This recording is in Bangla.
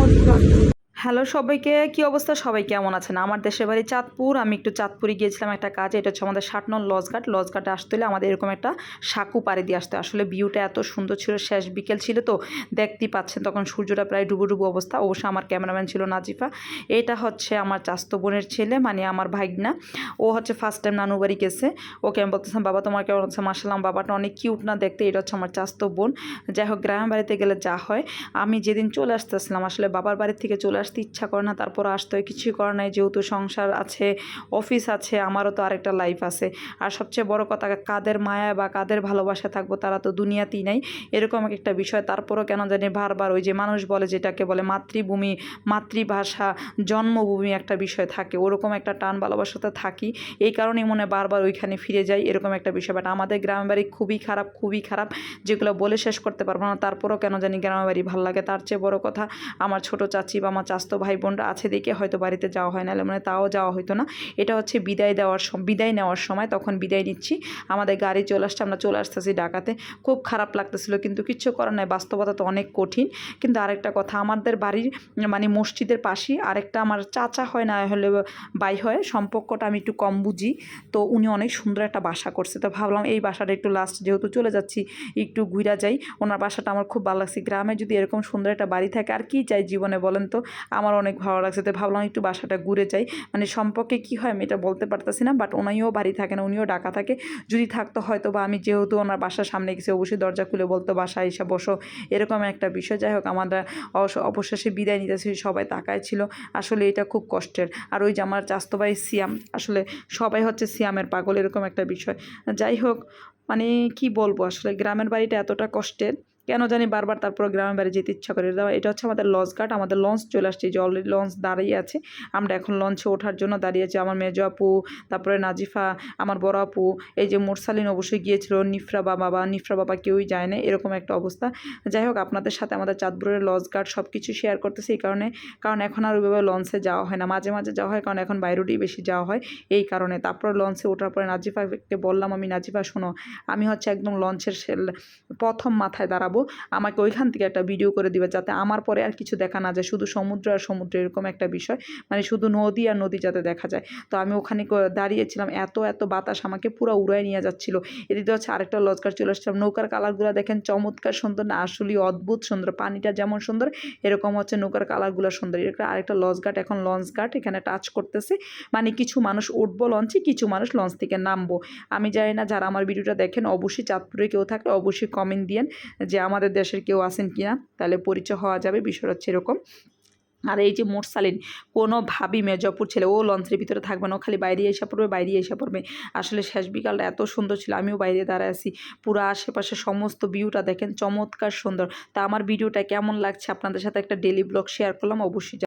নমস্কার। হ্যালো সবাইকে, কি অবস্থা? সবাই কেমন আছেন? আমার দেশের বাড়ি চাঁদপুর। আমি একটু চাঁদপুরে গিয়েছিলাম একটা কাজে। এটা হচ্ছে আমাদের ৭ নং লঞ্চঘাট। লঞ্চঘাটে আসতে হলে আমাদের এরকম একটা সাঁকো পাড়ি দিয়ে আসতে হয়। আসলে ভিউটা এত সুন্দর ছিল, শেষ বিকেল ছিল তো দেখতেই পাচ্ছেন তখন সূর্যটা প্রায় ডুবো, ডুবো অবস্থা। অবশ্য আমার ক্যামেরাম্যান ছিল নাজিফা। এটা হচ্ছে আমার চাচাতো বোনের ছেলে, মানে আমার ভাইগনা। ও হচ্ছে ফার্স্ট টাইম নানু বাড়ি গেছে। ওকে আমি বলতেছিলাম, বাবা তোমার কেমন হচ্ছে? মাশাআল্লাহ, বাবাটা অনেক কিউট না দেখতে? এটা হচ্ছে আমার চাচাতো বোন। যাই হোক, গ্রামের বাড়িতে গেলে যা হয়, আমি যেদিন চলে আসতেছিলাম আসলে বাবার বাড়ি থেকে চলে আসতে ইচ্ছা করে না, তারপর আসতে হয়, কিছুই করার নাই, যেহেতু সংসার আছে, অফিস আছে, আমারও তো আরেকটা লাইফ আছে। আর সবচেয়ে বড় কথা, কাদের মায়া বা কাদের ভালোবাসা থাকবো তারা তো দুনিয়াতেই নাই, এরকম একটা বিষয়। তারপরও কেন জানি বারবার ওই যে মানুষ বলে, যেটাকে বলে মাতৃভূমি, মাতৃভাষা, জন্মভূমি একটা বিষয় থাকে, ওরকম একটা টান ভালোবাসাতে থাকি। এই কারণেই মনে হয় বারবার ওইখানে ফিরে যাই, এরকম একটা বিষয়। বাট আমাদের গ্রামের বাড়ি খুবই খারাপ, খুবই খারাপ, যেগুলো বলে শেষ করতে পারবো না। তারপরও কেন জানি গ্রামের বাড়ি ভালো লাগে। তার চেয়ে বড় কথা, আমার ছোট চাচি বা আমার চাচতো ভাই বোনরা আছে দেখে হয়তো বাড়িতে যাওয়া হয় না, মানে তাও যাওয়া হইতো না। এটা হচ্ছে বিদায় নেওয়ার সময়, তখন বিদায় নিচ্ছি, আমাদের গাড়ি চলে আসছে, আমরা চলে আসতেছি ঢাকাতে। খুব খারাপ লাগতেছিল, কিন্তু কিচ্ছু করার নাই, বাস্তবতা তো অনেক কঠিন। কিন্তু আরেকটা কথা, আমাদের বাড়ির মানে মসজিদের পাশেই আরেকটা আমার চাচা হয়, না হলে ভাই হয়, সম্পর্কটা আমি একটু কম বুঝি। তো উনি অনেক সুন্দর একটা বাসা করছে, তো ভাবলাম এই বাসাটা একটু লাস্ট যেহেতু চলে যাচ্ছি, একটু ঘুরা যাই। ওনার বাসাটা আমার খুব ভালো লাগছে। গ্রামে যদি এরকম সুন্দর একটা বাড়ি থাকে আর কি চাই জীবনে বলেন তো? আমার অনেক ভালো লাগছে, তো ভাবলাম একটু বাসাটা ঘুরে যাই। মানে সম্পর্কে কি হয় আমি এটা বলতে পারতেছি না, বাট উনিও বাড়ি থাকে না, উনিও ঢাকা থাকে। যদি থাকতো হয়তো বা আমি, যেহেতু ওনার বাসার সামনে গেছি, অবশ্যই দরজা খুলে বলতো বাসায় এসে বসো, এরকম একটা বিষয়। যাই হোক, আমরা অবশেষে বিদায় নিতেছি, সবাই তাকায় ছিল। আসলে এটা খুব কষ্টের। আর ওই যে আমার চাচাতো ভাই সিয়াম, আসলে সবাই হচ্ছে সিয়ামের পাগল, এরকম একটা বিষয়। যাই হোক, মানে কি বলবো, আসলে গ্রামের বাড়িটা এতটা কষ্টের কেন জানি বারবার তারপর গ্রামের বাড়ি যেতে ইচ্ছা করে। এটা হচ্ছে আমাদের লঞ্চ ঘাট, আমাদের লঞ্চ চলে আসছে, যে অলরেডি লঞ্চ দাঁড়িয়ে আছে। আমরা এখন লঞ্চে ওঠার জন্য দাঁড়িয়ে আছি। আমার মেজো আপু, তারপরে নাজিফা, আমার বড় আপু, এই যে মুরসালিন অবশ্যই গিয়েছিল, নিফরা বাবা কেউই যায় না, এরকম একটা অবস্থা। যাই হোক, আপনাদের সাথে আমাদের চাঁদপুরের লঞ্চ ঘাট সব কিছু শেয়ার করতেছি এই কারণে, কারণ এখন আর ওইভাবে লঞ্চে যাওয়া হয় না, মাঝে মাঝে যাওয়া হয়, কারণ এখন বাইরেই বেশি যাওয়া হয় এই কারণে। তারপর লঞ্চে ওঠার পরে নাজিফাকে বললাম, আমি নাজিফা শোনো, আমি হচ্ছে একদম লঞ্চের প্রথম মাথায় দাঁড়াবো, আমাকে ওইখান থেকে একটা ভিডিও করে দিবে, যাতে আমার পরে আর কিছু দেখা না যায়, শুধু সমুদ্র আর সমুদ্র, এরকম একটা বিষয়, মানে শুধু নদী আর নদী যাতে দেখা যায়। তো আমি ওখানে দাঁড়িয়েছিলাম, এত এত বাতাস আমাকে পুরো উড়ায় নিয়ে যাচ্ছিল। এদিকে হচ্ছে আরেকটা লঞ্চঘাট চলে আসছিলাম, নৌকার কালারগুলো দেখেন চমৎকার সুন্দর না? আসলেই অদ্ভুত সুন্দর, পানিটা যেমন সুন্দর এরকম হচ্ছে নৌকার কালারগুলো সুন্দর। এরকম আরেকটা লঞ্চঘাট, এখন লঞ্চঘাট এখানে টাচ করতেছে, মানে কিছু মানুষ উঠবো লঞ্চে, কিছু মানুষ লঞ্চ থেকে নামবো। আমি জানি না, যারা আমার ভিডিওটা দেখেন অবশ্যই চাঁদপুরে কেউ থাকলে অবশ্যই কমেন্ট দিয়েন যে আমাদের দেশের কেউ আছেন কিনা, তাহলে পরিচয় হওয়া যাবে, বিষয়টা হচ্ছে এরকম। আর এই যে মোরসালিন, কোনোভাবেই মেজপুর ছেলে, ও লঞ্চের ভিতরে থাকবে না, ও খালি বাইরে এসে পড়বে, বাইরে এসে পড়বে। আসলে শেষ বিকালটা এত সুন্দর ছিল, আমিও বাইরে দাঁড়ায় আছি, পুরো আশেপাশে সমস্ত ভিউটা দেখেন চমৎকার সুন্দর। তা আমার ভিডিওটা কেমন লাগছে আপনাদের সাথে একটা ডেলি ব্লগ শেয়ার করলাম, অবশ্যই